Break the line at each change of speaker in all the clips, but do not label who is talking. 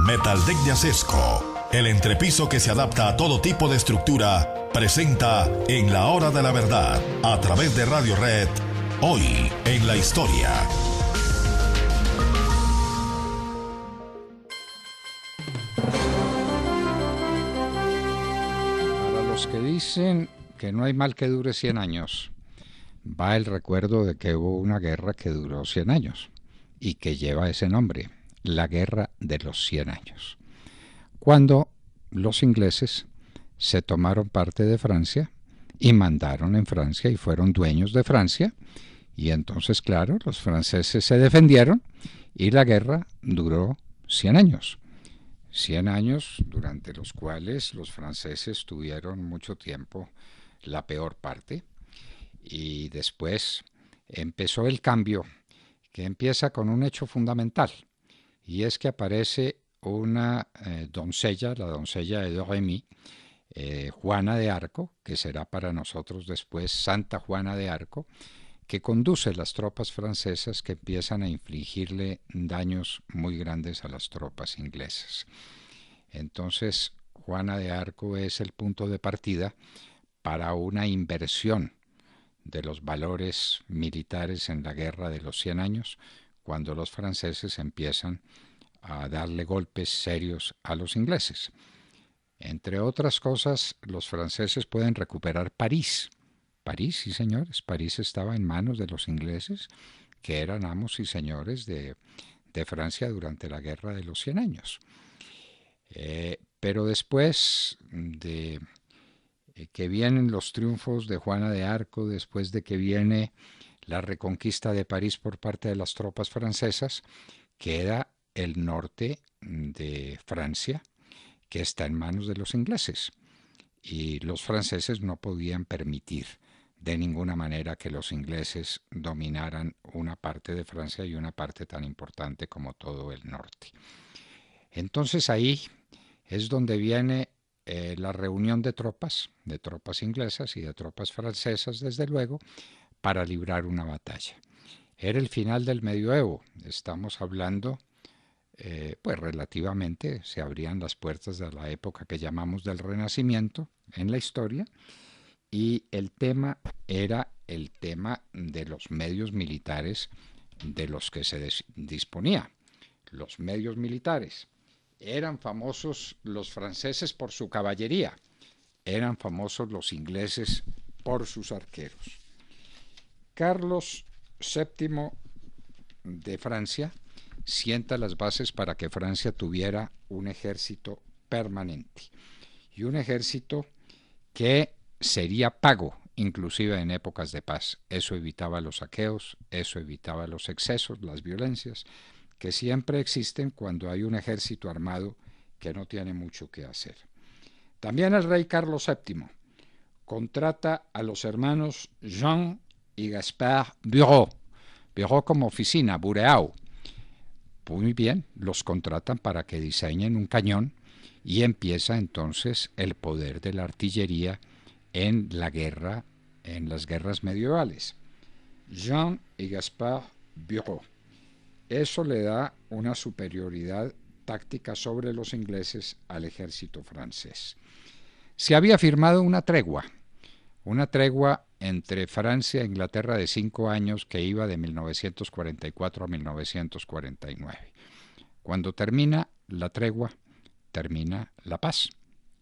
Metaldeck de Acesco, el entrepiso que se adapta a todo tipo de estructura, presenta En la Hora de la Verdad, a través de Radio Red, hoy en la historia.
Para los que dicen que no hay mal que dure 100 años, va el recuerdo de que hubo una guerra que duró 100 años y que lleva ese nombre, la Guerra de los 100 años, cuando los ingleses se tomaron parte de Francia y mandaron en Francia y fueron dueños de Francia, y entonces, claro, los franceses se defendieron y la guerra duró 100 años. 100 años durante los cuales los franceses tuvieron mucho tiempo la peor parte, y después empezó el cambio, que empieza con un hecho fundamental, y es que aparece una doncella, la doncella de Domremy, Juana de Arco, que será para nosotros después Santa Juana de Arco, que conduce las tropas francesas que empiezan a infligirle daños muy grandes a las tropas inglesas. Entonces, Juana de Arco es el punto de partida para una inversión de los valores militares en la Guerra de los 100 años, cuando los franceses empiezan a darle golpes serios a los ingleses. Entre otras cosas, los franceses pueden recuperar París. París, sí señores, París estaba en manos de los ingleses, que eran amos y señores de Francia durante la Guerra de los 100 años. Pero después de que vienen los triunfos de Juana de Arco, después de que viene la reconquista de París por parte de las tropas francesas, queda el norte de Francia, que está en manos de los ingleses. Y los franceses no podían permitir de ninguna manera que los ingleses dominaran una parte de Francia y una parte tan importante como todo el norte. Entonces ahí es donde viene la reunión de tropas inglesas y de tropas francesas, desde luego, para librar una batalla. Era el final del medioevo, estamos hablando, pues relativamente, se abrían las puertas de la época que llamamos del Renacimiento en la historia, y el tema era el tema de los medios militares de los que se disponía. Los medios militares. Eran famosos los franceses por su caballería, eran famosos los ingleses por sus arqueros. Carlos VII de Francia sienta las bases para que Francia tuviera un ejército permanente, y un ejército que sería pago inclusive en épocas de paz. Eso evitaba los saqueos, eso evitaba los excesos, las violencias, que siempre existen cuando hay un ejército armado que no tiene mucho que hacer. También el rey Carlos VII contrata a los hermanos Jean y Gaspard Bureau como oficina, Bureau. Muy bien, los contratan para que diseñen un cañón, y empieza entonces el poder de la artillería en la guerra, en las guerras medievales. Jean y Gaspard Bureau. Eso le da una superioridad táctica sobre los ingleses al ejército francés. Se había firmado una tregua entre Francia e Inglaterra de 5 años que iba de 1944 a 1949. Cuando termina la tregua, termina la paz.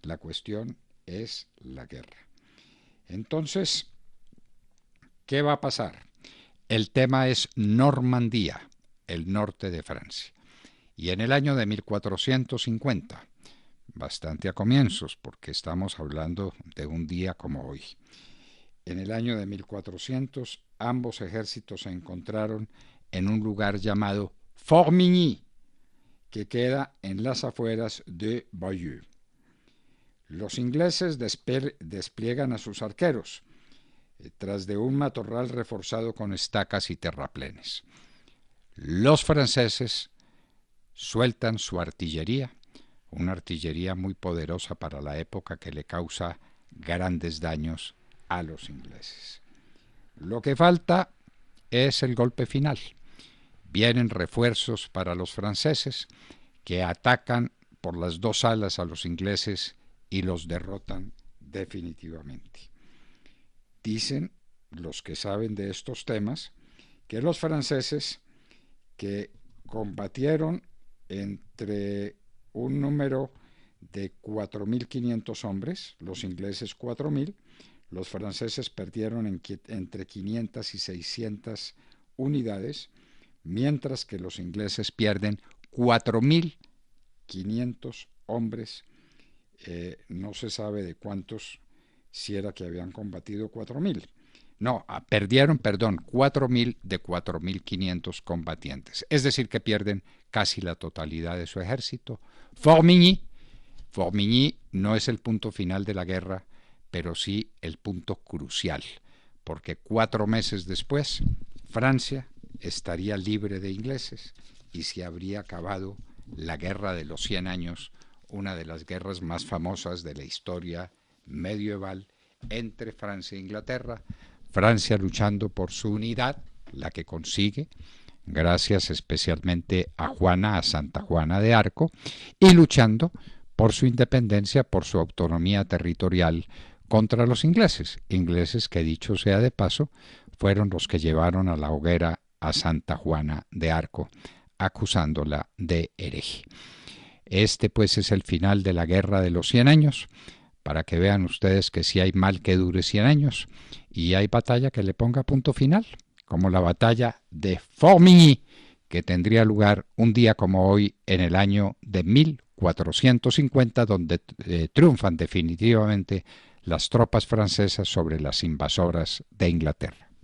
La cuestión es la guerra. Entonces, ¿qué va a pasar? El tema es Normandía, el norte de Francia. Y en el año de 1450, bastante a comienzos, porque estamos hablando de un día como hoy, en el año de 1400, ambos ejércitos se encontraron en un lugar llamado Formigny, que queda en las afueras de Bayeux. Los ingleses despliegan a sus arqueros tras de un matorral reforzado con estacas y terraplenes. Los franceses sueltan su artillería, una artillería muy poderosa para la época, que le causa grandes daños a los ingleses. Lo que falta es el golpe final. Vienen refuerzos para los franceses, que atacan por las dos alas a los ingleses y los derrotan definitivamente. Dicen los que saben de estos temas que los franceses, que combatieron entre un número de 4.500 hombres, los ingleses 4.000, los franceses perdieron entre 500 y 600 unidades, mientras que los ingleses pierden 4.500 hombres. No se sabe de cuántos, si era que habían combatido 4.000. No, perdieron 4.000 de 4.500 combatientes. Es decir, que pierden casi la totalidad de su ejército. Formigny no es el punto final de la guerra, pero sí el punto crucial, porque 4 meses después Francia estaría libre de ingleses y se habría acabado la Guerra de los 100 años, una de las guerras más famosas de la historia medieval entre Francia e Inglaterra. Francia luchando por su unidad, la que consigue, gracias especialmente a Santa Juana de Arco, y luchando por su independencia, por su autonomía territorial contra los ingleses que, dicho sea de paso, fueron los que llevaron a la hoguera a Santa Juana de Arco, acusándola de hereje. Este pues es el final de la Guerra de los 100 años, para que vean ustedes que sí hay mal que dure 100 años, y hay batalla que le ponga punto final, como la batalla de Formigny, que tendría lugar un día como hoy en el año de 1450, donde triunfan definitivamente las tropas francesas sobre las invasoras de Inglaterra.